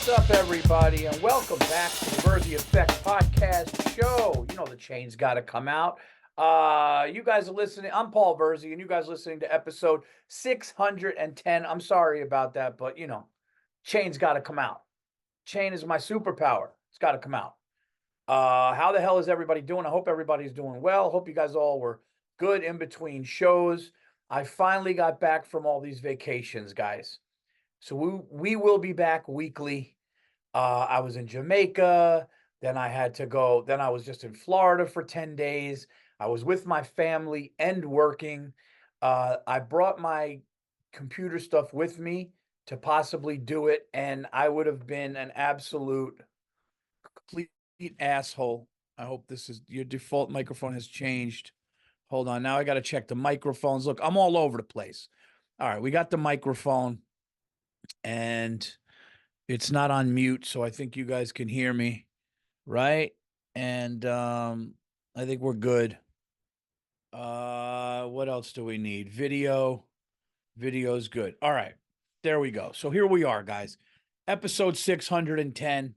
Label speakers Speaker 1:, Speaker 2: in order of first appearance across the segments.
Speaker 1: What's up, everybody, and welcome back to the Virzi Effect podcast show. You know the chain's got to come out. You guys are listening. I'm Paul Virzi, and you guys are listening to episode 610. I'm sorry about that, but chain's got to come out. Chain is my superpower. It's got to come out. How the hell is everybody doing? I hope everybody's doing well. Hope you guys all were good in between shows. I finally got back from all these vacations, guys. So we will be back weekly. I was in Jamaica, then I had to go, then I was just in Florida for 10 days. I was with my family and working. I brought my computer stuff with me to possibly do it, and I would have been an absolute complete asshole. I hope this is your default microphone has changed. Hold on. Now I got to check the microphones. Look, I'm all over the place. All right, we got the microphone and it's not on mute, so I think you guys can hear me, right? And I think we're good. What else do we need? Video's good. All right, there we go. So here we are, guys. Episode 610.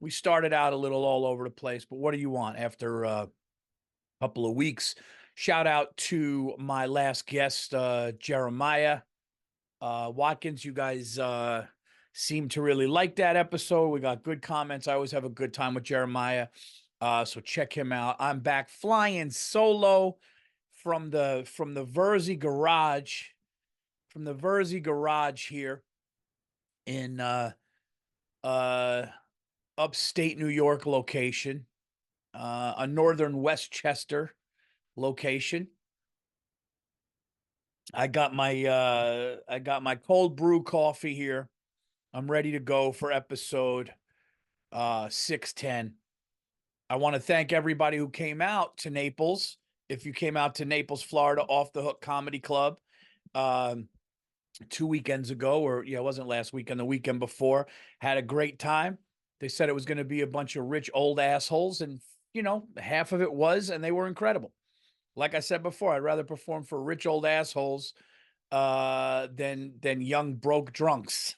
Speaker 1: We started out a little all over the place, but what do you want after a couple of weeks? Shout out to my last guest, Jeremiah Watkins. You guys seem to really like that episode. We got good comments. I always have a good time with Jeremiah. So check him out. I'm back flying solo from the Virzi garage, here in upstate New York location, a northern Westchester location. I got my cold brew coffee here. I'm ready to go for episode 610. I want to thank everybody who came out to Naples. If you came out to Naples, Florida, Off the Hook Comedy Club 2 weekends ago, or it wasn't last weekend, the weekend before, had a great time. They said it was going to be a bunch of rich old assholes, and half of it was, and they were incredible. Like I said before, I'd rather perform for rich old assholes than young broke drunks.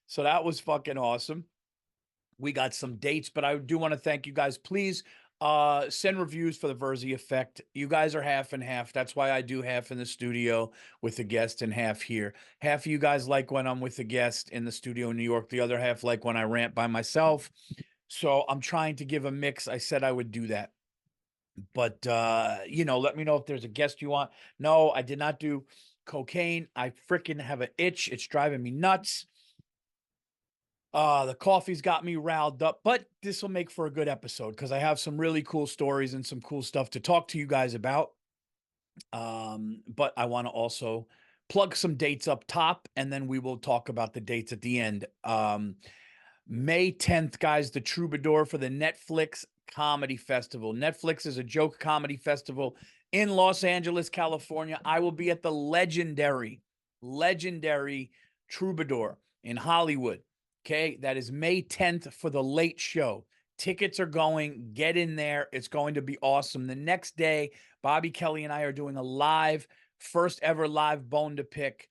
Speaker 1: So that was fucking awesome. We got some dates, but I do want to thank you guys. Please send reviews for the Virzi Effect. You guys are half and half. That's why I do half in the studio with the guest and half here. Half of you guys like when I'm with the guest in the studio in New York. The other half like when I rant by myself. So I'm trying to give a mix. I said I would do that. But, let me know if there's a guest you want. No, I did not do cocaine. I freaking have an itch. It's driving me nuts. The coffee's got me riled up, but this will make for a good episode because I have some really cool stories and some cool stuff to talk to you guys about. But I want to also plug some dates up top, and then we will talk about the dates at the end. May 10th, guys, the Troubadour for the Netflix Comedy Festival. Netflix is a joke comedy festival in Los Angeles, California. I will be at the legendary Troubadour in Hollywood. Okay, that is May 10th for the late show. Tickets are going. Get in there. It's going to be awesome. The next day, Bobby Kelly and I are doing a first ever live bone to pick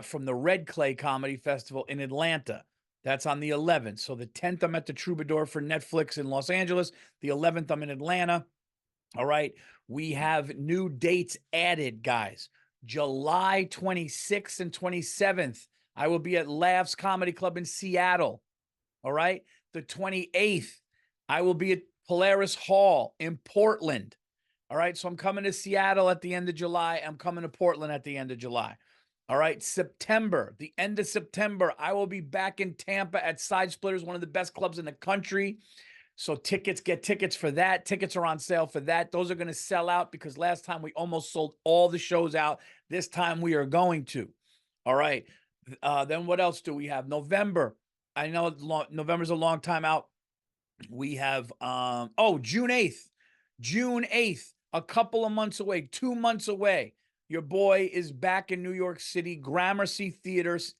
Speaker 1: from the Red Clay Comedy Festival in Atlanta. That's on the 11th. So the 10th, I'm at the Troubadour for Netflix in Los Angeles. The 11th, I'm in Atlanta. All right. We have new dates added, guys. July 26th and 27th, I will be at Laughs Comedy Club in Seattle. All right. The 28th, I will be at Polaris Hall in Portland. All right. So I'm coming to Seattle at the end of July. I'm coming to Portland at the end of July. All right, September, the end of September, I will be back in Tampa at Side Splitters, one of the best clubs in the country. So get tickets for that. Tickets are on sale for that. Those are going to sell out because last time we almost sold all the shows out. This time we are going to. All right. Then what else do we have? November. I know November's a long time out. We have, June 8th. June 8th, a couple of months away, 2 months away. Your boy is back in New York City, Gramercy Theaters,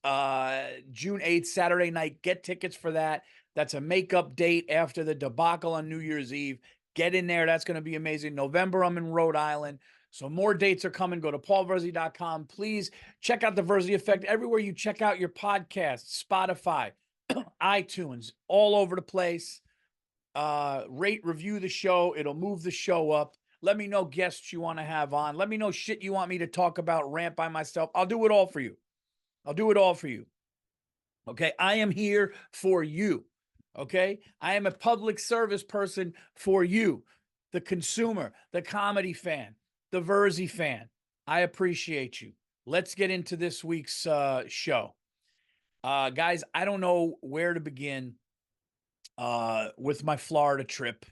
Speaker 1: June 8th, Saturday night. Get tickets for that. That's a makeup date after the debacle on New Year's Eve. Get in there. That's going to be amazing. November, I'm in Rhode Island. So more dates are coming. Go to paulvirzi.com. Please check out the Virzi Effect everywhere you check out your podcasts, Spotify, iTunes, all over the place. Rate, review the show. It'll move the show up. Let me know guests you want to have on. Let me know shit you want me to talk about, rant by myself. I'll do it all for you. I'll do it all for you. Okay. I am here for you. Okay. I am a public service person for you, the consumer, the comedy fan, the Virzi fan. I appreciate you. Let's get into this week's show. Guys, I don't know where to begin with my Florida trip.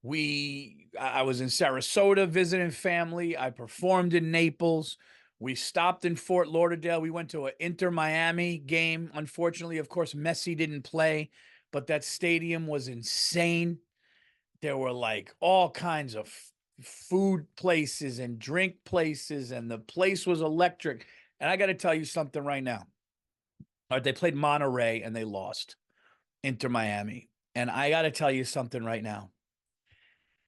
Speaker 1: I was in Sarasota visiting family. I performed in Naples. We stopped in Fort Lauderdale. We went to an Inter Miami game. Unfortunately, of course, Messi didn't play, but that stadium was insane. There were like all kinds of food places and drink places, and the place was electric. And I got to tell you something right now. All right, they played Monterey and they lost Inter Miami. And I got to tell you something right now.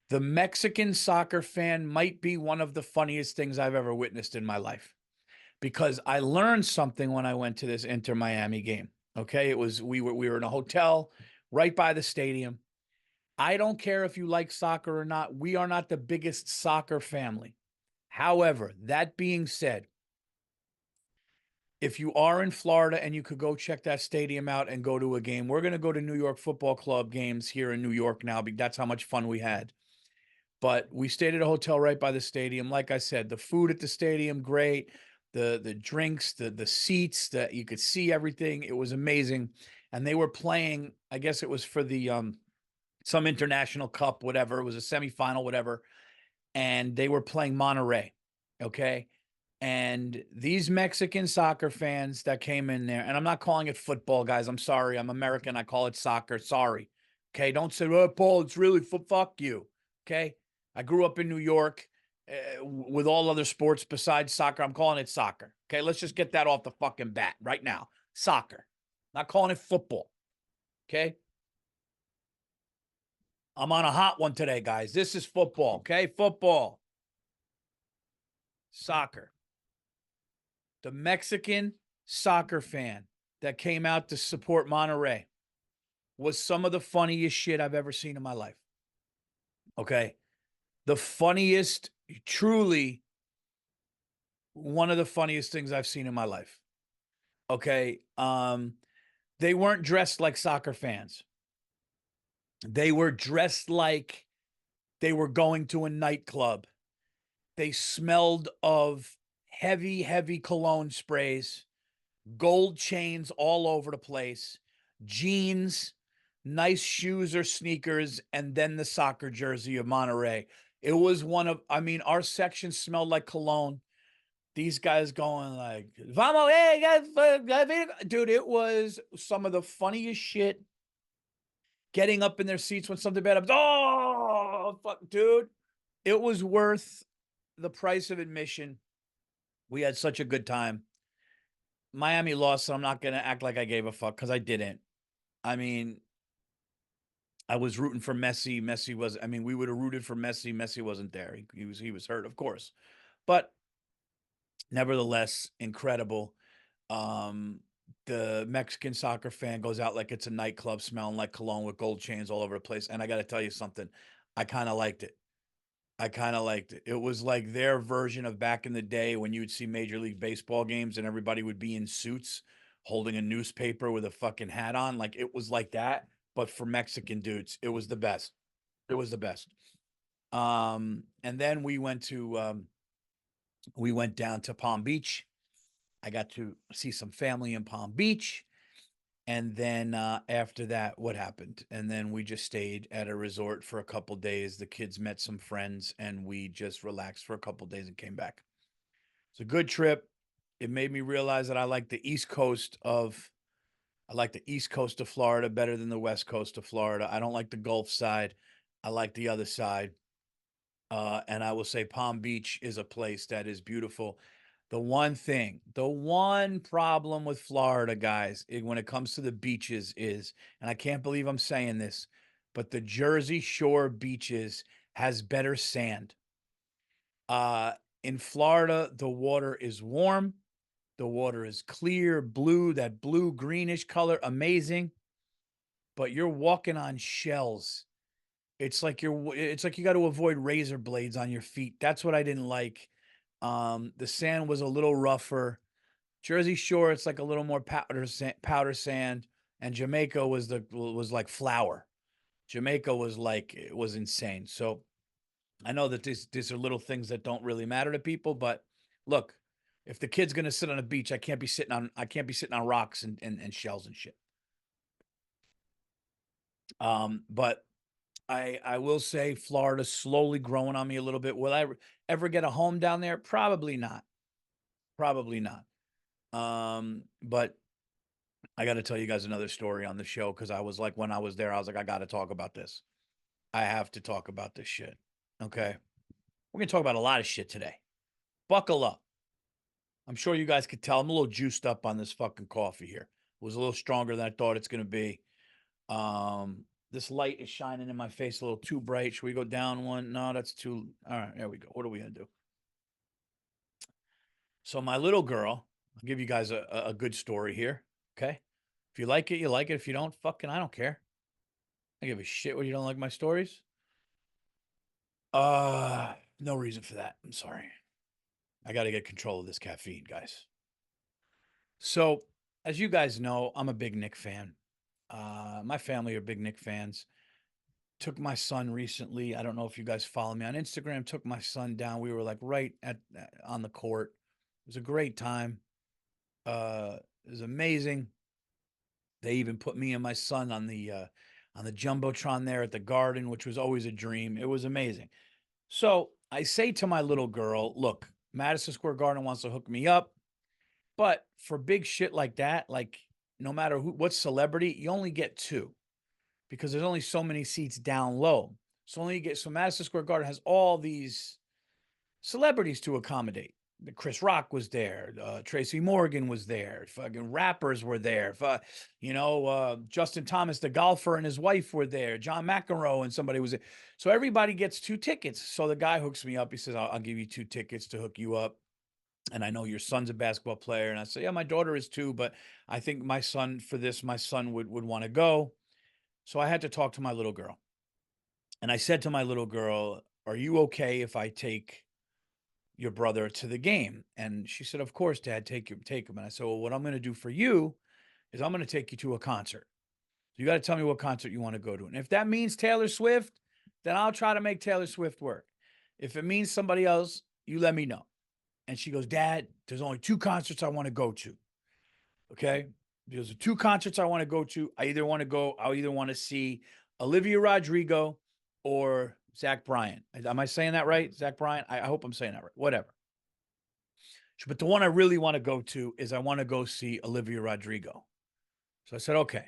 Speaker 1: The Mexican soccer fan might be one of the funniest things I've ever witnessed in my life, because I learned something when I went to this Inter Miami game. Okay, we were in a hotel right by the stadium. I don't care if you like soccer or not. We are not the biggest soccer family. However, that being said, if you are in Florida and you could go check that stadium out and go to a game, we're going to go to New York Football Club games here in New York now. That's how much fun we had. But we stayed at a hotel right by the stadium. Like I said, the food at the stadium, great. The drinks, the seats, that you could see everything. It was amazing. And they were playing, I guess it was for the some international cup, whatever. It was a semifinal, whatever. And they were playing Monterey. Okay. And these Mexican soccer fans that came in there, and I'm not calling it football, guys. I'm sorry. I'm American. I call it soccer. Sorry. Okay. Don't say, oh, Paul, it's really fuck you. Okay. I grew up in New York with all other sports besides soccer. I'm calling it soccer. Okay. Let's just get that off the fucking bat right now. Soccer. Not calling it football. Okay. I'm on a hot one today, guys. This is football. Okay. Football. Soccer. The Mexican soccer fan that came out to support Monterey was some of the funniest shit I've ever seen in my life. Okay. The funniest, truly one of the funniest things I've seen in my life. Okay. They weren't dressed like soccer fans. They were dressed like they were going to a nightclub. They smelled of heavy, heavy cologne sprays, gold chains all over the place, jeans, nice shoes or sneakers, and then the soccer jersey of Monterey. It was our section smelled like cologne. These guys going like, vamos, hey, dude, it was some of the funniest shit. Getting up in their seats when something bad happens. Oh, fuck, dude. It was worth the price of admission. We had such a good time. Miami lost, so I'm not going to act like I gave a fuck, because I didn't. I mean, I was rooting for Messi. We would have rooted for Messi. Messi wasn't there. He was hurt, of course. But nevertheless, incredible. The Mexican soccer fan goes out like it's a nightclub, smelling like cologne with gold chains all over the place. And I got to tell you something. I kind of liked it. It was like their version of back in the day when you would see Major League Baseball games and everybody would be in suits holding a newspaper with a fucking hat on. Like, it was like that, but for Mexican dudes. It was the best. It was the best. And then we went down to Palm Beach. I got to see some family in Palm Beach. And then after that, what happened? And then we just stayed at a resort for a couple days. The kids met some friends and we just relaxed for a couple days and came back. It's a good trip. It made me realize that I like the East Coast of Florida better than the West Coast of Florida. I don't like the Gulf side. I like the other side. And I will say Palm Beach is a place that is beautiful. The one problem with Florida, guys, when it comes to the beaches is, and I can't believe I'm saying this, but the Jersey Shore beaches has better sand. In Florida, the water is warm. The water is clear, blue, that blue greenish color, amazing. But you're walking on shells. It's like you got to avoid razor blades on your feet. That's what I didn't like. The sand was a little rougher. Jersey Shore, it's like a little more powder sand, and Jamaica was like flour. Jamaica was like it was insane. So I know that these are little things that don't really matter to people, but look, if the kid's gonna sit on a beach, I can't be sitting on rocks and shells and shit. But I will say Florida's slowly growing on me a little bit. Will I ever get a home down there? Probably not. Probably not. But I got to tell you guys another story on the show because I was like, when I was there, I was like, I got to talk about this. I have to talk about this shit. Okay. We're going to talk about a lot of shit today. Buckle up. I'm sure you guys could tell I'm a little juiced up on this fucking coffee here. It was a little stronger than I thought it's going to be. This light is shining in my face a little too bright. Should we go down one? No, that's too. All right, there we go. What are we going to do? So, my little girl, I'll give you guys a good story here. Okay. If you like it, you like it. If you don't, fucking, I don't care. I give a shit when you don't like my stories. No reason for that. I'm sorry. I got to get control of this caffeine, guys. So, as you guys know, I'm a big Knick fan. My family are big Knick fans. Took my son recently. I don't know if you guys follow me on Instagram. Took my son down. We were like right at on the court. It was a great time. It was amazing. They even put me and my son on the jumbotron there at the Garden, which was always a dream. It was amazing. So I say to my little girl, "Look, Madison Square Garden wants to hook me up, but for big shit like that, like no matter what celebrity, you only get two because there's only so many seats down low. So Madison Square Garden has all these celebrities to accommodate. Chris Rock was there. Tracy Morgan was there. Fucking rappers were there. Justin Thomas, the golfer, and his wife were there. John McEnroe and somebody was there. So everybody gets two tickets. So the guy hooks me up. He says, I'll give you two tickets to hook you up. And I know your son's a basketball player. And I say, yeah, my daughter is too. But I think my son would want to go. So I had to talk to my little girl. And I said to my little girl, are you okay if I take your brother to the game? And she said, of course, Dad, take him. And I said, well, what I'm going to do for you is I'm going to take you to a concert. So you got to tell me what concert you want to go to. And if that means Taylor Swift, then I'll try to make Taylor Swift work. If it means somebody else, you let me know. And she goes, Dad, there's only two concerts I want to go to. Okay. There's two concerts I want to go to. I either want to see Olivia Rodrigo or Zach Bryan. Am I saying that right? Zach Bryan? I hope I'm saying that right. Whatever. But the one I really want to go to is I want to go see Olivia Rodrigo. So I said, okay.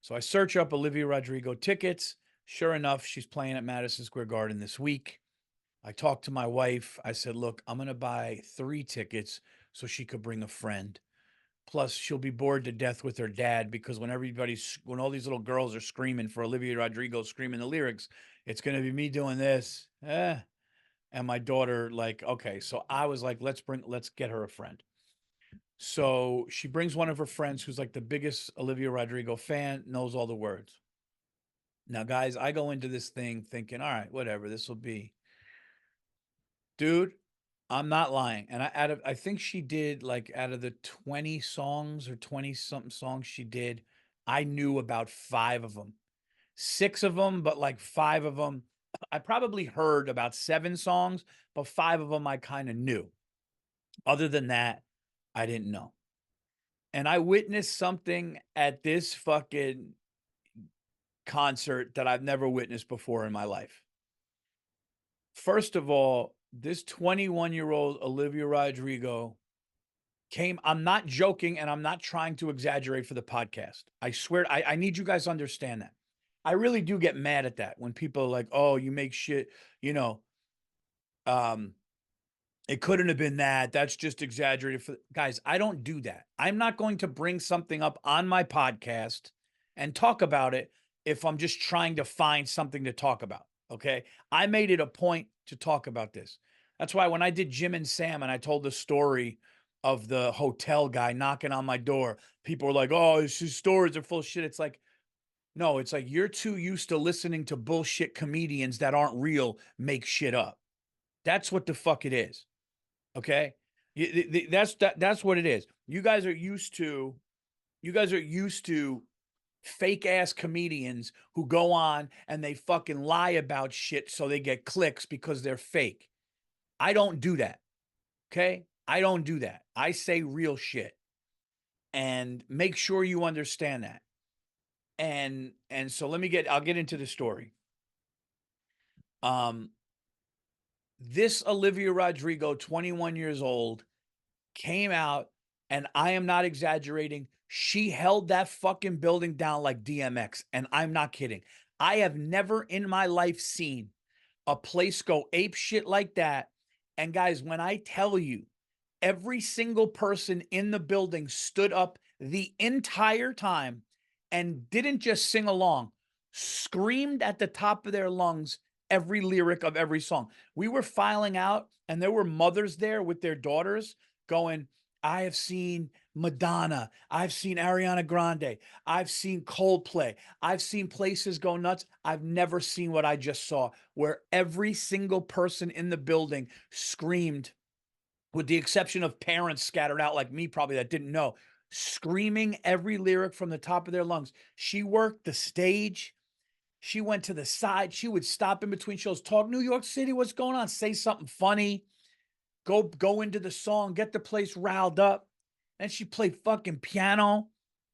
Speaker 1: So I search up Olivia Rodrigo tickets. Sure enough, she's playing at Madison Square Garden this week. I talked to my wife. I said, look, I'm going to buy 3 tickets so she could bring a friend. Plus, she'll be bored to death with her dad because when all these little girls are screaming for Olivia Rodrigo, screaming the lyrics, it's going to be me doing this. And my daughter, like, okay. So I was like, let's get her a friend. So she brings one of her friends who's like the biggest Olivia Rodrigo fan, knows all the words. Now, guys, I go into this thing thinking, all right, whatever, this will be. Dude, I'm not lying. And I think she did like out of the 20 songs or 20 something songs she did, I knew about 5 of them. 6 of them, but like 5 of them. I probably heard about 7 songs, but 5 of them I kind of knew. Other than that, I didn't know. And I witnessed something at this fucking concert that I've never witnessed before in my life. First of all, this 21-year-old Olivia Rodrigo I'm not joking and I'm not trying to exaggerate for the podcast. I swear, I need you guys to understand that. I really do get mad at that when people are like, oh, you make shit, it couldn't have been that. That's just exaggerated. Guys, I don't do that. I'm not going to bring something up on my podcast and talk about it if I'm just trying to find something to talk about. Okay. I made it a point to talk about this. That's why when I did Jim and Sam and I told the story of the hotel guy knocking on my door. People are like, "Oh, his stories are full of shit." It's like, no, it's like you're too used to listening to bullshit comedians that aren't real make shit up. That's what the fuck it is. Okay? That's what it is. You guys are used to fake ass comedians who go on and they fucking lie about shit so they get clicks because they're fake. I don't do that. Okay? I don't do that. I say real shit and make sure you understand that. And so I'll get into the story. Um this Olivia Rodrigo, 21 years old, came out, and I am not exaggerating. She held that fucking building down like DMX, and I'm not kidding. I have never in my life seen a place go ape shit like that. And guys, when I tell you, every single person in the building stood up the entire time and didn't just sing along, screamed at the top of their lungs every lyric of every song. We were filing out, and there were mothers there with their daughters going, I have seen Madonna. I've seen Ariana Grande. I've seen Coldplay. I've seen places go nuts. I've never seen what I just saw, where every single person in the building screamed, with the exception of parents scattered out like me, probably that didn't know, screaming every lyric from the top of their lungs. She worked the stage. She went to the side. She would stop in between shows, talk New York City, what's going on, say something funny, go into the song, get the place riled up. And she played fucking piano,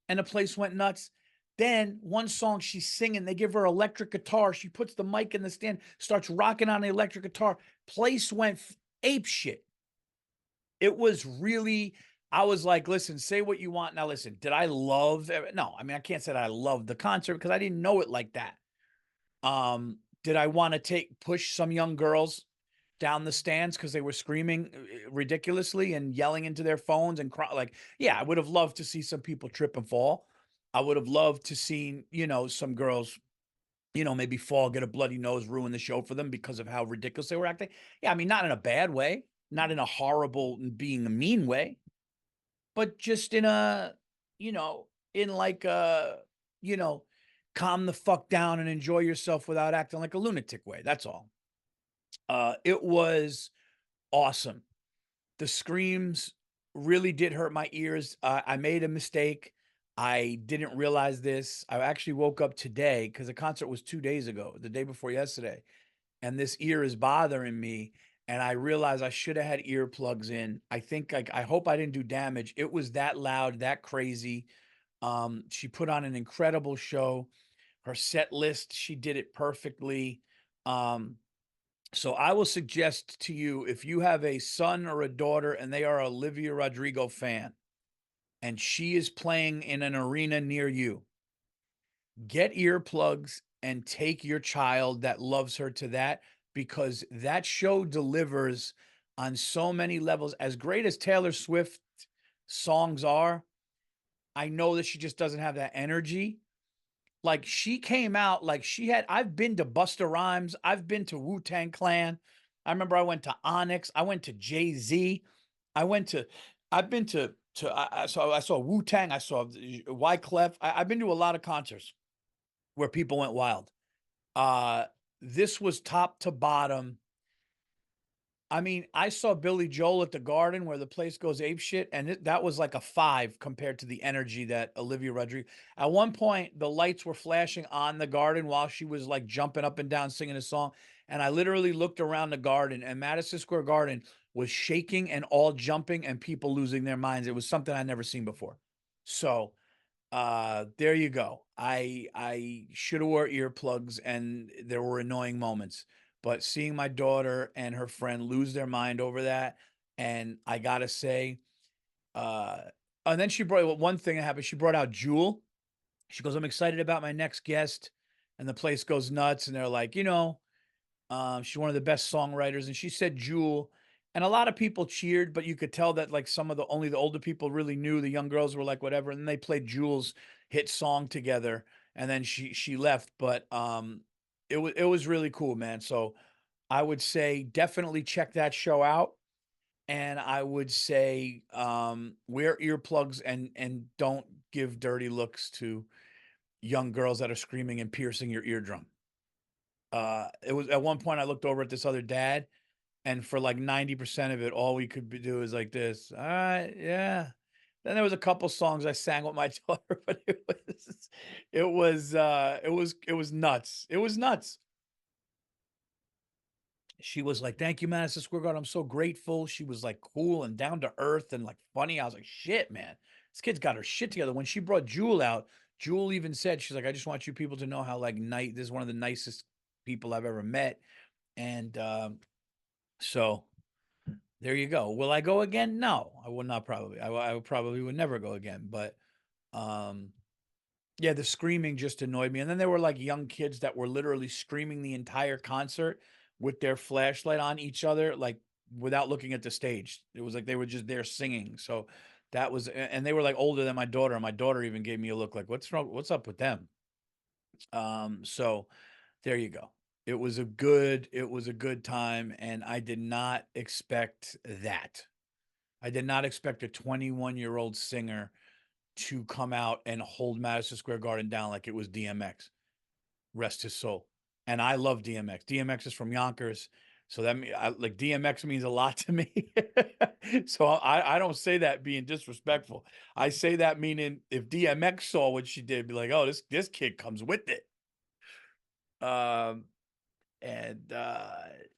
Speaker 1: and the place went nuts. Then one song she's singing, they give her electric guitar. She puts the mic in the stand, starts rocking on the electric guitar. Place went ape shit. It was really, I was like, listen, say what you want. Now, listen, did I love? No, I mean, I can't say that I loved the concert because I didn't know it like that. Did I want to push some young girls down the stands because they were screaming ridiculously and yelling into their phones and cry? Like, yeah, I would have loved to see some people trip and fall. I would have loved to see, some girls, maybe fall, get a bloody nose, ruin the show for them because of how ridiculous they were acting. Yeah, I mean, not in a bad way, not in a horrible, being a mean way, but just in a, you know, in like a, you know, calm the fuck down and enjoy yourself without acting like a lunatic way. That's all. It was awesome. The screams really did hurt my ears. I made a mistake. I didn't realize this. I actually woke up today because the concert was 2 days ago, the day before yesterday, and this ear is bothering me. And I realized I should have had earplugs in. I think, like, I hope I didn't do damage. It was that loud, that crazy. She put on an incredible show. Her set list, she did it perfectly. Um, so I will suggest to you, if you have a son or a daughter and they are a Olivia Rodrigo fan and she is playing in an arena near you, get earplugs and take your child that loves her to that, because that show delivers on so many levels. As great as Taylor Swift songs are, I know that she just doesn't have that energy. Like, she came out like she had. I've been to Busta Rhymes. I've been to Wu-Tang Clan. I remember I went to Onyx. I went to Jay-Z. I went to, I've been to I saw Wu-Tang. I saw Wyclef. I've been to a lot of concerts where people went wild. Uh, this was top to bottom. I mean, I saw Billy Joel at the Garden where the place goes ape shit, and that was like a 5 compared to the energy that Olivia Rodrigo. At one point, the lights were flashing on the Garden while she was like jumping up and down singing a song, and I literally looked around the Garden, and Madison Square Garden was shaking and all jumping and people losing their minds. It was something I'd never seen before. So, there you go. I should have wore earplugs, and there were annoying moments. But seeing my daughter and her friend lose their mind over that, and I gotta say, uh, and then she brought one thing that happened. She brought out Jewel. She goes, "I'm excited about my next guest," and the place goes nuts. And they're like, she's one of the best songwriters, and she said Jewel, and a lot of people cheered, but you could tell that like some of the only the older people really knew. The young girls were like whatever, and then they played Jewel's hit song together, and then she left. But it was really cool, man. So I would say definitely check that show out. and I would say, wear earplugs and don't give dirty looks to young girls that are screaming and piercing your eardrum. It was at one point I looked over at this other dad, and for like 90% of it, all we could do is like this. All right, yeah. Then there was a couple songs I sang with my daughter, but it was nuts. It was nuts. She was like, "Thank you, Madison Square Garden. I'm so grateful." She was like cool and down to earth and like funny. I was like, "Shit, man, this kid's got her shit together." When she brought Jewel out, Jewel even said, "She's like, I just want you people to know how like nice. This is one of the nicest people I've ever met." And so there you go. Will I go again? No, I will not. Probably, I probably would never go again. But um, yeah, the screaming just annoyed me. And then there were like young kids that were literally screaming the entire concert with their flashlight on each other, like without looking at the stage. It was like they were just there singing. So that was, and they were like older than my daughter. And my daughter even gave me a look like, what's wrong? What's up with them? So there you go. It was a good time. And I did not expect that. I did not expect a 21-year-old singer to come out and hold Madison Square Garden down like it was DMX. Rest his soul. And I love DMX. DMX is from Yonkers. So like DMX means a lot to me. So I don't say that being disrespectful. I say that meaning if DMX saw what she did, be like, oh, this kid comes with it. Um and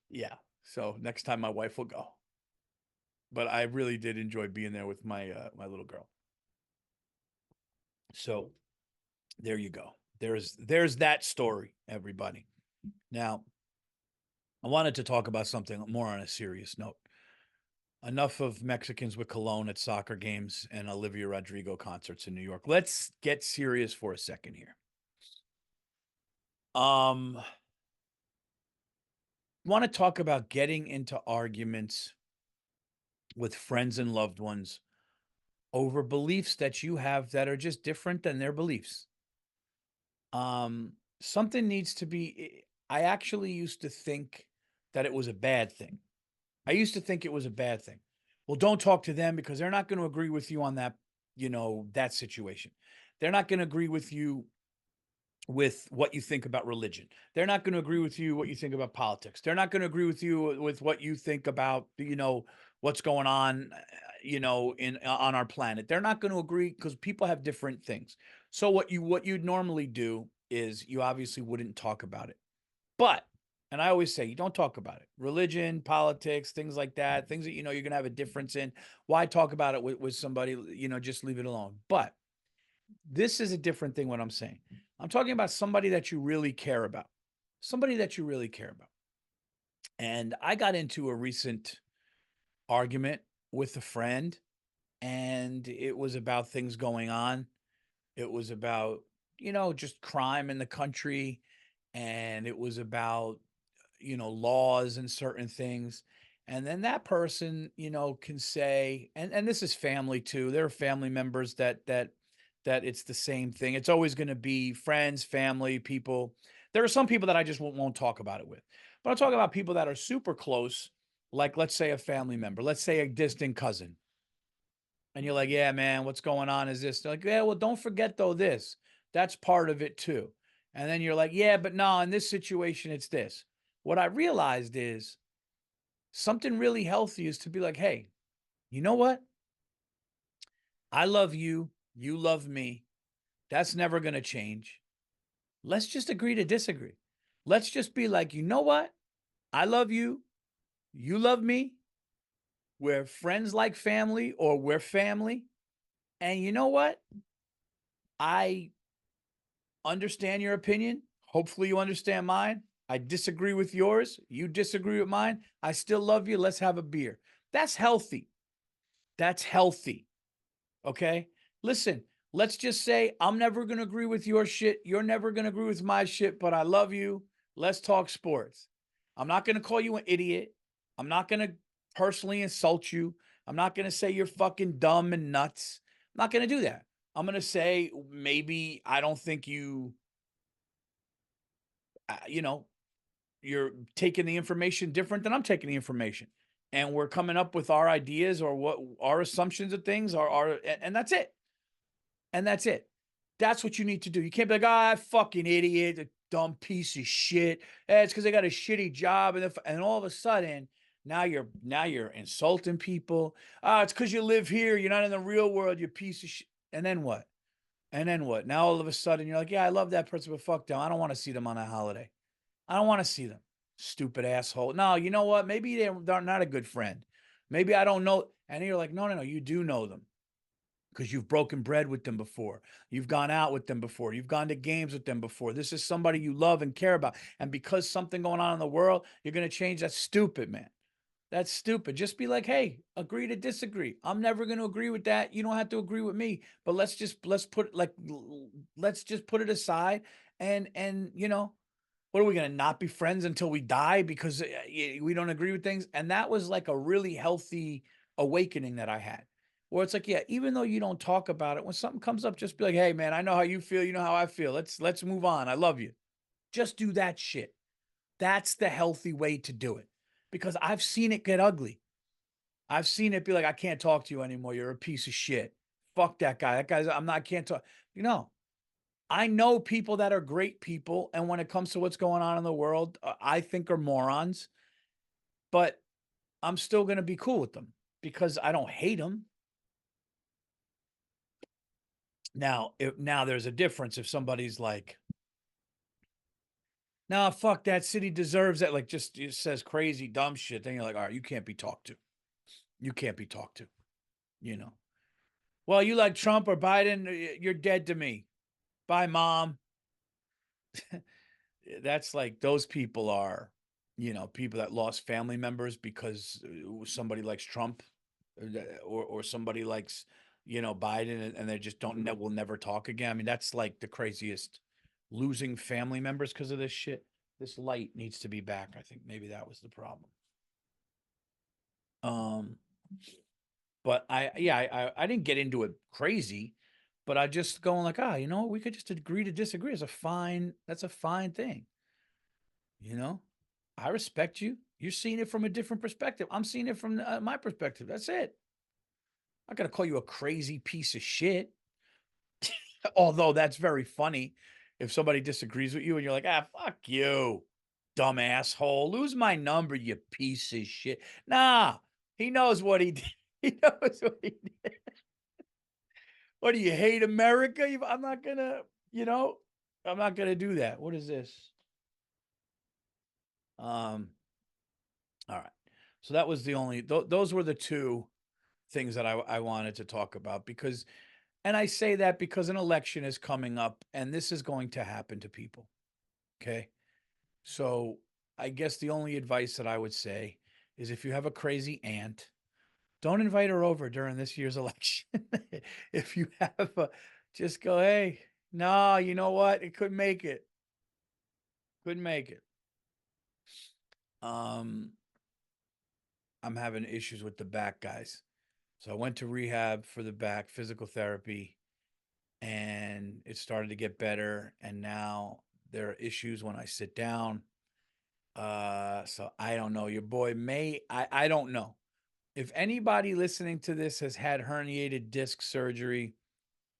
Speaker 1: yeah. So next time my wife will go. But I really did enjoy being there with my little girl. So there you go. There's that story, everybody. Now, I wanted to talk about something more on a serious note. Enough of Mexicans with Cologne at soccer games and Olivia Rodrigo concerts in New York. Let's get serious for a second here. Um, want to talk about getting into arguments with friends and loved ones over beliefs that you have that are just different than their beliefs. Something needs to be I actually used to think that it was a bad thing. I used to think it was a bad thing. Well, don't talk to them because they're not going to agree with you on that situation. They're not going to agree with you with what you think about religion. They're not going to agree with you what you think about politics. They're not going to agree with you with what you think about, what's going on, in on our planet. They're not going to agree because people have different things. So what you'd normally do is you obviously wouldn't talk about it. But and I always say you don't talk about it. Religion, politics, things like that, things that you're going to have a difference in. Why talk about it with somebody, just leave it alone. But this is a different thing what I'm saying. I'm talking about somebody that you really care about. Somebody that you really care about. And I got into a recent argument with a friend, and it was about things going on. It was about, just crime in the country, and it was about, laws and certain things. And then that person, can say, and this is family too. There are family members that it's the same thing. It's always going to be friends, family, people. There are some people that I just won't talk about it with. But I'm talking about people that are super close, like let's say a family member, let's say a distant cousin. And you're like, yeah, man, what's going on is this. They're like, yeah, well, don't forget though this. That's part of it too. And then you're like, yeah, but no, in this situation, it's this. What I realized is something really healthy is to be like, hey, you know what? I love you. You love me. That's never going to change. Let's just agree to disagree. Let's just be like, you know what? I love you. You love me. We're friends like family, or we're family. And you know what? I understand your opinion. Hopefully, you understand mine. I disagree with yours. You disagree with mine. I still love you. Let's have a beer. That's healthy. That's healthy. Okay. Listen, let's just say I'm never going to agree with your shit. You're never going to agree with my shit, but I love you. Let's talk sports. I'm not going to call you an idiot. I'm not going to personally insult you. I'm not going to say you're fucking dumb and nuts. I'm not going to do that. I'm going to say maybe I don't think you, you're taking the information different than I'm taking the information. and we're coming up with our ideas or what our assumptions of things are, and that's it. And that's it. That's what you need to do. You can't be like, ah, fucking idiot, a dumb piece of shit. It's because they got a shitty job, and all of a sudden, now you're insulting people. Ah, it's because you live here. You're not in the real world. You piece of shit. And then what? And then what? Now all of a sudden you're like, yeah, I love that person, but fuck them. I don't want to see them on a holiday. I don't want to see them. Stupid asshole. No, you know what? Maybe they're not a good friend. Maybe I don't know. And you're like, no, no, no, you do know them because you've broken bread with them before. You've gone out with them before. You've gone to games with them before. This is somebody you love and care about. And because something going on in the world, you're going to change. That's stupid, man. That's stupid. Just be like, hey, agree to disagree. I'm never going to agree with that. You don't have to agree with me. But let's just put it aside and what are we going to not be friends until we die because we don't agree with things? And that was like a really healthy awakening that I had. Where it's like, yeah, even though you don't talk about it, when something comes up, just be like, hey man, I know how you feel, you know how I feel. Let's move on. I love you. Just do that shit. That's the healthy way to do it. Because I've seen it get ugly. I've seen it be like, I can't talk to you anymore. You're a piece of shit. Fuck that guy. That guy's I'm not I can't talk. I know people that are great people, and when it comes to what's going on in the world, I think are morons, but I'm still going to be cool with them because I don't hate them. Now there's a difference if somebody's like, "No, fuck that city deserves that," like just says crazy dumb shit, then you're like, "All right, you can't be talked to. You can't be talked to." You know. Well, you like Trump or Biden, you're dead to me. Bye, mom. That's like those people are, people that lost family members because somebody likes Trump or somebody likes, Biden and they just don't will never talk again. I mean, that's like the craziest losing family members because of this shit. This light needs to be back. I think maybe that was the problem. Um, but I didn't get into it crazy, but I just going like, we could just agree to disagree. That's a fine thing. You know, I respect you. You're seeing it from a different perspective. I'm seeing it from my perspective. That's it. I'm not going to call you a crazy piece of shit. Although that's very funny if somebody disagrees with you and you're like, fuck you, dumb asshole. Lose my number, you piece of shit. Nah, he knows what he did. He knows what he did. What do you hate America? I'm not going to, I'm not going to do that. What is this? All right. So that was the only, those were the two things that I wanted to talk about because, and I say that because an election is coming up and this is going to happen to people. Okay. So I guess the only advice that I would say is if you have a crazy aunt, don't invite her over during this year's election. If you have just go, hey, no, you know what? It couldn't make it. Couldn't make it. Um, I'm having issues with the back, guys. So I went to rehab for the back, physical therapy, and it started to get better. And now there are issues when I sit down. So I don't know. Your boy I don't know. If anybody listening to this has had herniated disc surgery,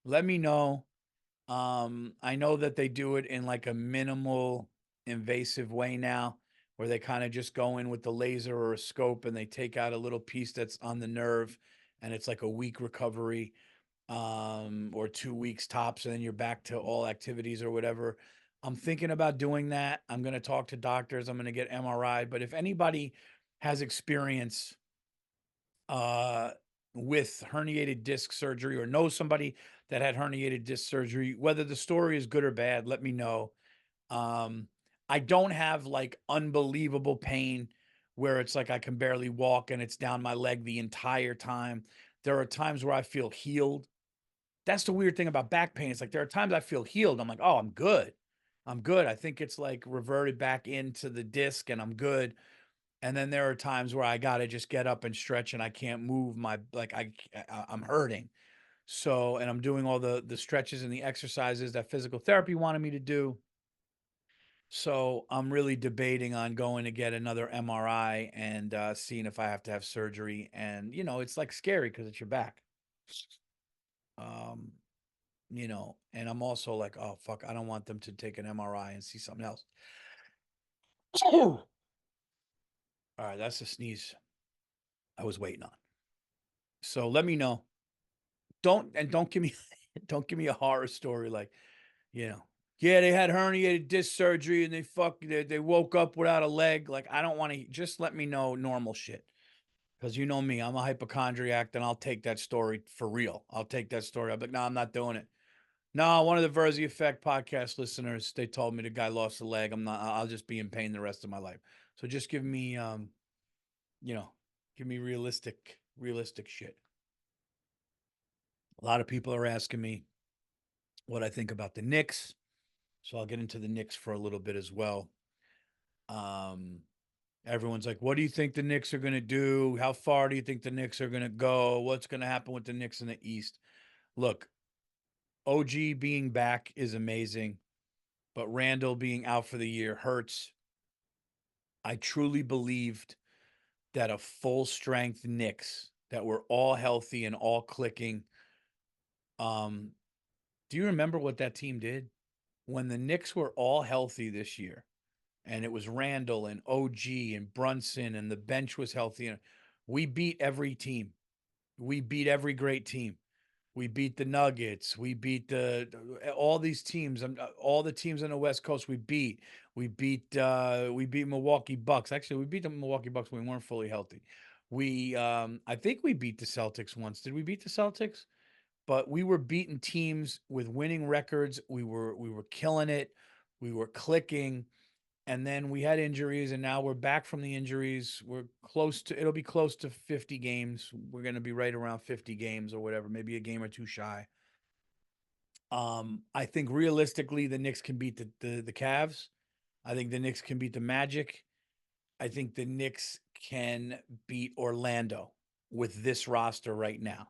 Speaker 1: let me know. I know that they do it in like a minimal invasive way now, where they kind of just go in with the laser or a scope and they take out a little piece that's on the nerve, and it's like a week recovery, or 2 weeks tops, and then you're back to all activities or whatever. I'm thinking about doing that. I'm going to talk to doctors. I'm going to get MRI. But if anybody has experience uh, with herniated disc surgery or knows somebody that had herniated disc surgery, whether the story is good or bad, let me know. Um, I don't have like unbelievable pain where it's like I can barely walk and it's down my leg the entire time. There are times where I feel healed. That's the weird thing about back pain. It's like there are times I feel healed. I'm like, oh, I'm good. I'm good. I think it's like reverted back into the disc and I'm good. And then there are times where I got to just get up and stretch and I can't move my like I'm hurting. So, and I'm doing all the stretches and the exercises that physical therapy wanted me to do. So I'm really debating on going to get another MRI and seeing if I have to have surgery. And it's like scary because it's your back. Um, and I'm also like, oh fuck, I don't want them to take an MRI and see something else. All right, that's the sneeze I was waiting on. So let me know. Don't give me don't give me a horror story like, you know, yeah, they had herniated disc surgery and they woke up without a leg. Like, I don't want to, just let me know normal shit. Because you know me, I'm a hypochondriac, and I'll take that story for real. I'll take that story. I'm like, no, I'm not doing it. No, one of the Virzi Effect podcast listeners, they told me the guy lost a leg. I'll just be in pain the rest of my life. So just give me you know, give me realistic shit. A lot of people are asking me what I think about the Knicks. So I'll get into the Knicks for a little bit as well. Um, Everyone's like, what do you think the Knicks are going to do? How far do you think the Knicks are going to go? What's going to happen with the Knicks in the East? Look, OG being back is amazing, but Randall being out for the year hurts. I truly believed that a full strength Knicks that were all healthy and all clicking. Um, do you remember what that team did when the Knicks were all healthy this year? And it was Randall and OG and Brunson, and the bench was healthy. And we beat every team. We beat every great team. We beat the Nuggets. We beat all these teams. All the teams on the West Coast. We beat. We beat Milwaukee Bucks. Actually, we beat the Milwaukee Bucks when we weren't fully healthy. I think we beat the Celtics once. Did we beat the Celtics? But we were beating teams with winning records. We were killing it. We were clicking, and then we had injuries, and now we're back from the injuries. It'll be close to 50 games. We're going to be right around 50 games or whatever, maybe a game or two shy. I think realistically the Knicks can beat the Cavs. I think the Knicks can beat the Magic. I think the Knicks can beat Orlando with this roster right now.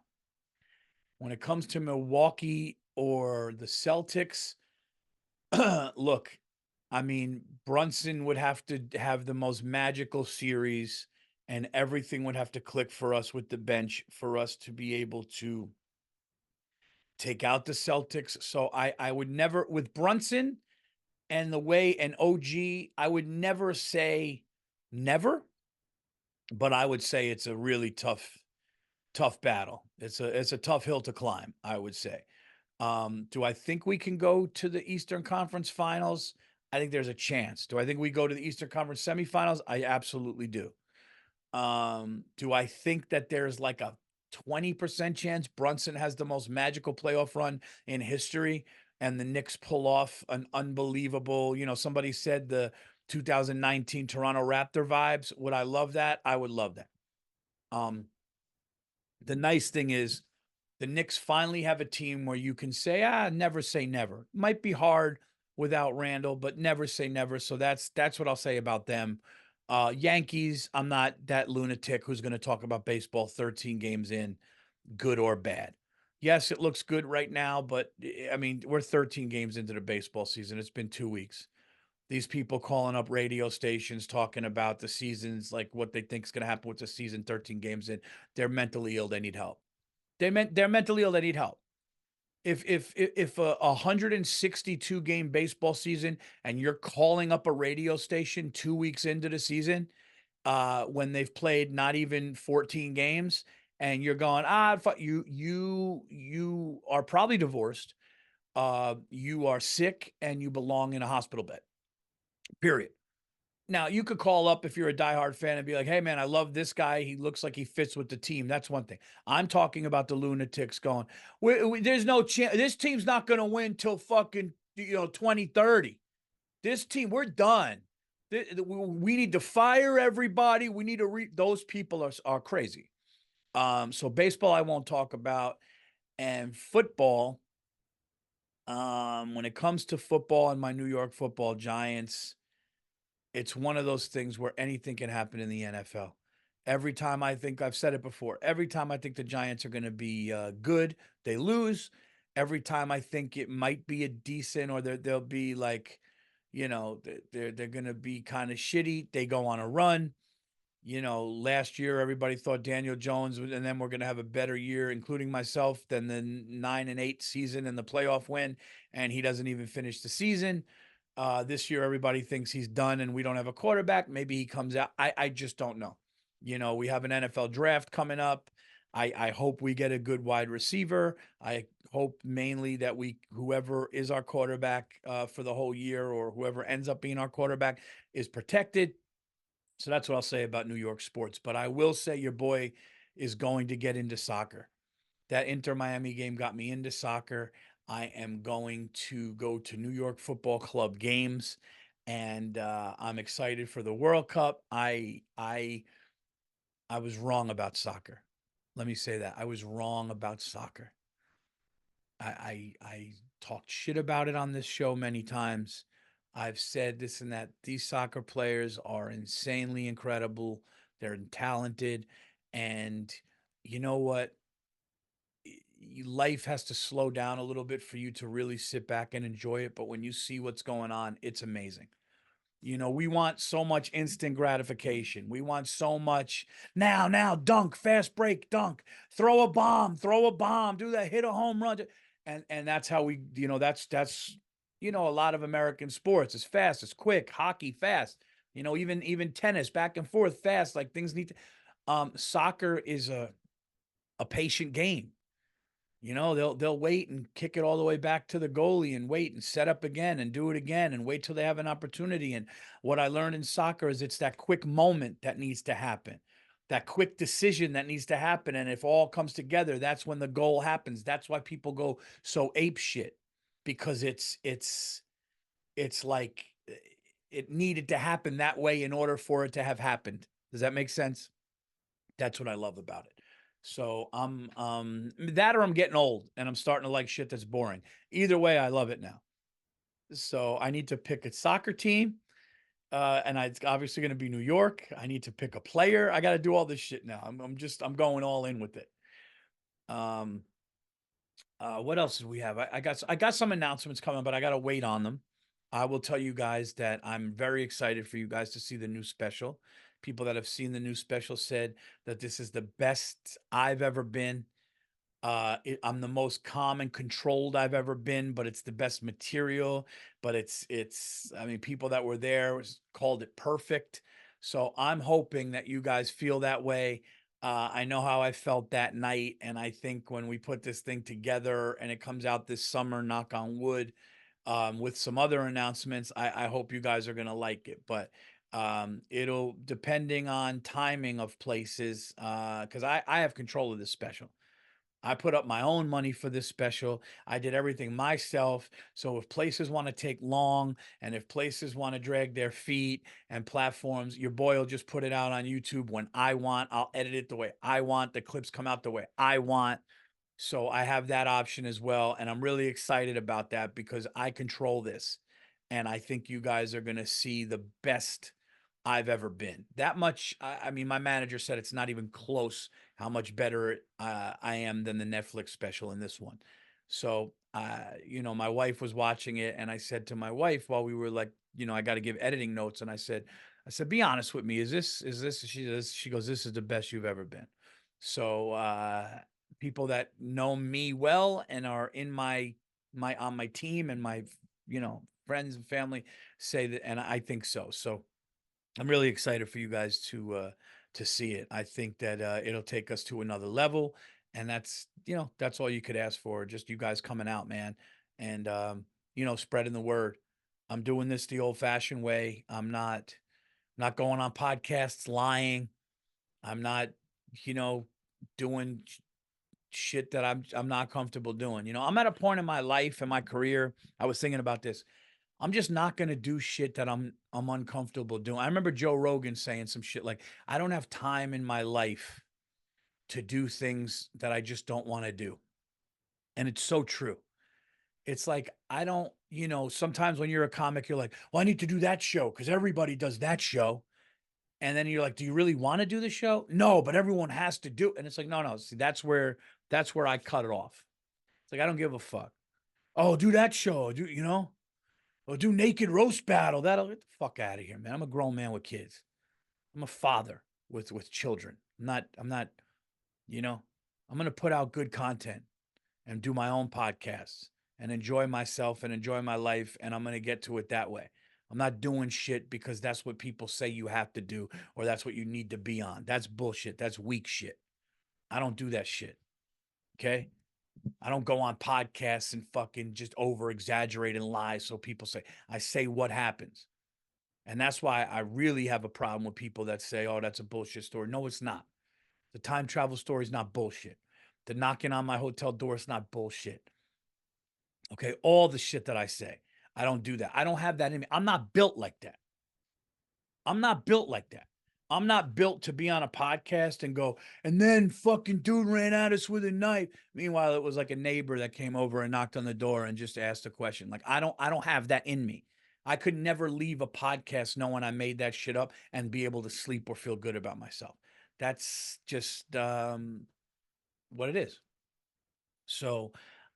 Speaker 1: When it comes to Milwaukee or the Celtics, look, I mean, Brunson would have to have the most magical series, and everything would have to click for us with the bench for us to be able to take out the Celtics. So I would never, with Brunson and the way and OG, I would never say never, but I would say it's a really tough battle. It's a tough hill to climb, I would say. Do I think we can go to the Eastern Conference Finals? I think there's a chance. Do I think we go to the Eastern Conference Semifinals? I absolutely do. Do I think that there's like a 20% chance Brunson has the most magical playoff run in history and the Knicks pull off an unbelievable, somebody said the 2019 Toronto Raptor vibes. Would I love that? I would love that. Um, the nice thing is the Knicks finally have a team where you can say, never say never. Might be hard without Randall, but never say never. So that's what I'll say about them. Yankees, I'm not that lunatic who's going to talk about baseball 13 games in, good or bad. Yes, it looks good right now, but I mean, we're 13 games into the baseball season. It's been 2 weeks. These people calling up radio stations talking about the seasons, like what they think is going to happen with the season 13 games in. They're mentally ill. They need help. They're mentally ill. They need help. If a 162 game baseball season and you're calling up a radio station 2 weeks into the season, when they've played not even 14 games, and you're going, you are probably divorced, you are sick, and you belong in a hospital bed. Period. Now, you could call up if you're a diehard fan and be like, hey, man, I love this guy. He looks like he fits with the team. That's one thing. I'm talking about the lunatics going, there's no chance. This team's not going to win till fucking, 2030. This team, we're done. We need to fire everybody. We need to those people are crazy. So baseball, I won't talk about. And football, when it comes to football and my New York Football Giants, it's one of those things where anything can happen in the NFL. Every time I've said it before, every time I think the Giants are going to be good, they lose. Every time I think it might be a decent or they'll be like, they're going to be kind of shitty. They go on a run. Last year everybody thought Daniel Jones, and then we're going to have a better year, including myself, than the 9-8 season and the playoff win, and he doesn't even finish the season. This year everybody thinks he's done, and we don't have a quarterback. Maybe he comes out. I just don't know. We have an NFL draft coming up. I hope we get a good wide receiver. I hope mainly that whoever is our quarterback for the whole year, or whoever ends up being our quarterback, is protected. So that's what I'll say about New York sports. But I will say your boy is going to get into soccer. That Inter Miami game got me into soccer. I am going to go to New York Football Club games, and I'm excited for the World Cup. I was wrong about soccer. Let me say that I was wrong about soccer. I talked shit about it on this show many times. I've said this and that. These soccer players are insanely incredible. They're talented. And you know what? Life has to slow down a little bit for you to really sit back and enjoy it. But when you see what's going on, it's amazing. We want so much instant gratification. We want so much now, dunk, fast break, dunk, throw a bomb, do that, hit a home run. And that's how we, that's a lot of American sports. It's fast, it's quick, hockey, fast, even tennis, back and forth, fast, like things need to soccer is a patient game. They'll wait and kick it all the way back to the goalie and wait and set up again and do it again and wait till they have an opportunity. And what I learned in soccer is it's that quick moment that needs to happen, that quick decision that needs to happen. And if all comes together, that's when the goal happens. That's why people go so ape shit, because it's like it needed to happen that way in order for it to have happened. Does that make sense? That's what I love about it. So I'm that, or I'm getting old and I'm starting to like shit that's boring. Either way, I love it now. So I need to pick a soccer team. And it's obviously going to be New York. I need to pick a player. I got to do all this shit now. I'm going all in with it. What else do we have? I got some announcements coming, but I got to wait on them. I will tell you guys that I'm very excited for you guys to see the new special. People that have seen the new special said that this is the best I've ever been. I'm the most calm and controlled I've ever been, but it's the best material. But I mean, people that were there called it perfect. So I'm hoping that you guys feel that way. I know how I felt that night, and I think when we put this thing together and it comes out this summer, knock on wood, with some other announcements, I hope you guys are gonna like it. But it'll, depending on timing of places, because I have control of this special. I put up my own money for this special. I did everything myself. So if places want to take long, and if places want to drag their feet, and platforms, your boy will just put it out on YouTube when I want. I'll edit it the way I want. The clips come out the way I want. So I have that option as well. And I'm really excited about that because I control this. And I think you guys are going to see the best I've ever been. That much. I mean, my manager said it's not even close how much better I am than the Netflix special in this one. So, my wife was watching it, and I said to my wife while we were like, I got to give editing notes, and I said, be honest with me. Is this? She goes, this is the best you've ever been. So, people that know me well and are in on my team and my, friends and family say that, and I think so. So I'm really excited for you guys to see it. I think that it'll take us to another level, and that's all you could ask for. Just you guys coming out, man, and spreading the word. I'm doing this the old-fashioned way. I'm not going on podcasts lying. I'm not, doing shit that I'm not comfortable doing. I'm at a point in my life and my career. I was thinking about this. I'm just not going to do shit that I'm uncomfortable doing. I remember Joe Rogan saying some shit like, I don't have time in my life to do things that I just don't want to do. And it's so true. It's like, I don't, sometimes when you're a comic, you're like, well, I need to do that show because everybody does that show. And then you're like, do you really want to do the show? No, but everyone has to do it. And it's like, no. See, that's where I cut it off. It's like, I don't give a fuck. Oh, do that show. Or do naked roast battle. That'll get the fuck out of here, man. I'm a grown man with kids. I'm a father with children. I'm not, you know, I'm gonna put out good content and do my own podcasts and enjoy myself and enjoy my life. And I'm gonna get to it that way. I'm not doing shit because that's what people say you have to do or that's what you need to be on. That's bullshit. That's weak shit. I don't do that shit. Okay. I don't go on podcasts and fucking just over exaggerate and lie. So people say, I say what happens. And that's why I really have a problem with people that say, oh, that's a bullshit story. No, it's not. The time travel story is not bullshit. The knocking on my hotel door is not bullshit. Okay. All the shit that I say, I don't do that. I don't have that in me. I'm not built like that. I'm not built like that. I'm not built to be on a podcast and go, and then fucking dude ran at us with a knife. Meanwhile, it was like a neighbor that came over and knocked on the door and just asked a question. Like I don't have that in me. I could never leave a podcast knowing I made that shit up and be able to sleep or feel good about myself. That's just what it is. So,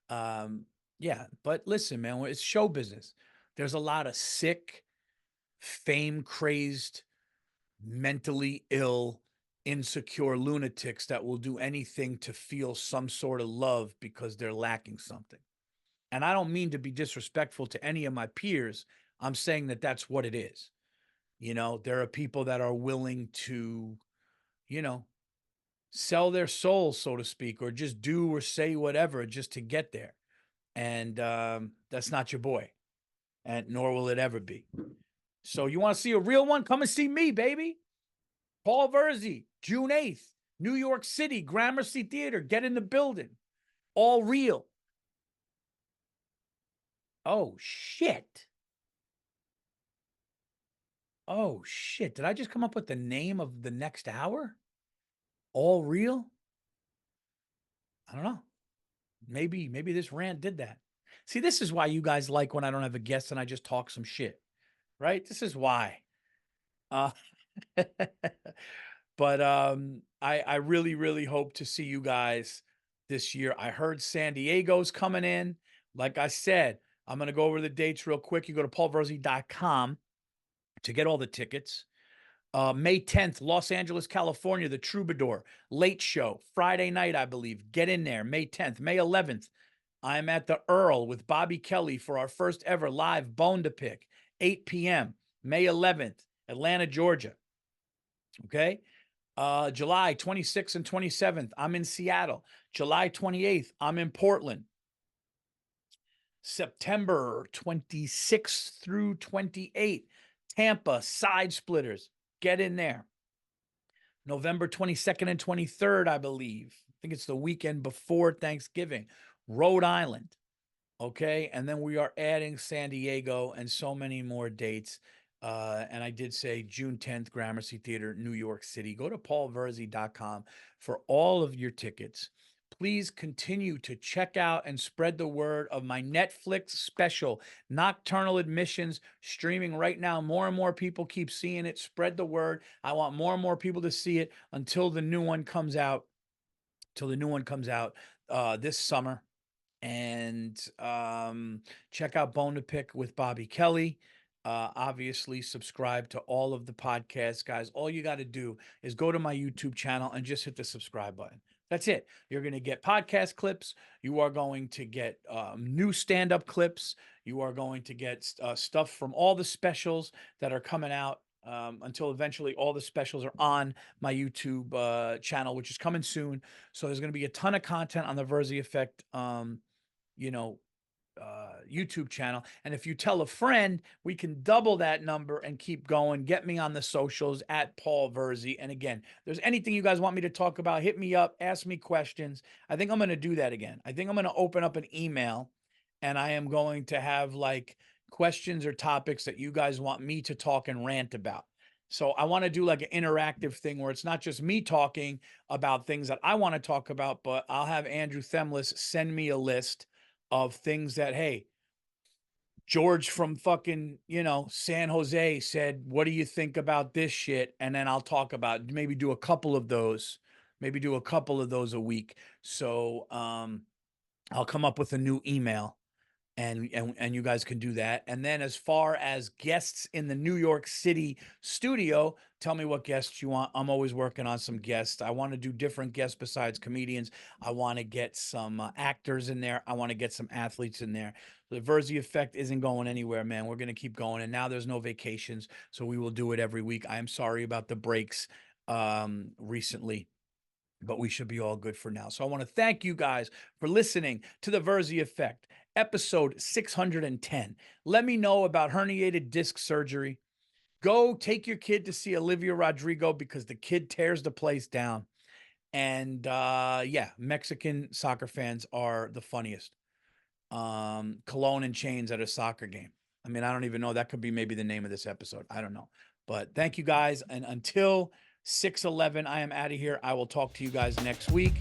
Speaker 1: yeah. But listen, man, it's show business. There's a lot of sick, fame crazed, mentally ill, insecure lunatics that will do anything to feel some sort of love because they're lacking something. And I don't mean to be disrespectful to any of my peers. I'm saying that that's what it is. There are people that are willing to, you know, sell their soul, so to speak, or just do or say whatever just to get there. And that's not your boy, and nor will it ever be. So you want to see a real one? Come and see me, baby. Paul Virzi, June 8th, New York City, Gramercy Theater. Get in the building. All real. Oh, shit. Oh, shit. Did I just come up with the name of the next hour? All real? I don't know. Maybe this rant did that. See, this is why you guys like when I don't have a guest and I just talk some shit, right? This is why. Uh, but I really, really hope to see you guys this year. I heard San Diego's coming in. Like I said, I'm going to go over the dates real quick. You go to paulverzi.com to get all the tickets. May 10th, Los Angeles, California, the Troubadour Late Show, Friday night, I believe. Get in there, May 10th. May 11th, I'm at the Earl with Bobby Kelly for our first ever live Bone to Pick, 8 p.m., May 11th, Atlanta, Georgia. Okay. July 26th and 27th, I'm in Seattle. July 28th, I'm in Portland. September 26th through 28th, Tampa, Side Splitters. Get in there. November 22nd and 23rd, I believe. I think it's the weekend before Thanksgiving, Rhode Island. Okay. And then we are adding San Diego and so many more dates. And I did say June 10th, Gramercy Theater, New York City. Go to paulverzi.com for all of your tickets. Please continue to check out and spread the word of my Netflix special, Nocturnal Admissions, streaming right now. More and more people keep seeing it. Spread the word. I want more and more people to see it until the new one comes out. This summer. And check out Bone to Pick with Bobby Kelly. Obviously, subscribe to all of the podcasts, guys. All you got to do is go to my YouTube channel and just hit the subscribe button. That's it. You're going to get podcast clips. You are going to get new stand-up clips. You are going to get stuff from all the specials that are coming out until eventually all the specials are on my YouTube channel, which is coming soon. So there's going to be a ton of content on the Virzi Effect YouTube channel. And if you tell a friend, we can double that number and keep going. Get me on the socials at Paul Virzi. And again, there's anything you guys want me to talk about, hit me up, ask me questions. I think I'm going to do that again. I think I'm going to open up an email and I am going to have like questions or topics that you guys want me to talk and rant about. So I want to do like an interactive thing where it's not just me talking about things that I want to talk about, but I'll have Andrew Themlis send me a list of things that, hey, George from fucking, San Jose said, what do you think about this shit? And then I'll talk about, maybe do a couple of those a week. So I'll come up with a new email and you guys can do that. And then as far as guests in the New York City studio, tell me what guests you want. I'm always working on some guests. I want to do different guests besides comedians. I want to get some actors in there. I want to get some athletes in there. The Virzi effect isn't going anywhere, man. We're going to keep going. And now there's no vacations, so we will do it every week. I am sorry about the breaks recently, but we should be all good for now. So I want to thank you guys for listening to the Virzi Effect, episode 610. Let me know about herniated disc surgery. Go take your kid to see Olivia Rodrigo because the kid tears the place down. And yeah, Mexican soccer fans are the funniest. Cologne and chains at a soccer game. I mean, I don't even know. That could be maybe the name of this episode. I don't know. But thank you guys. And until 611, I am out of here. I will talk to you guys next week.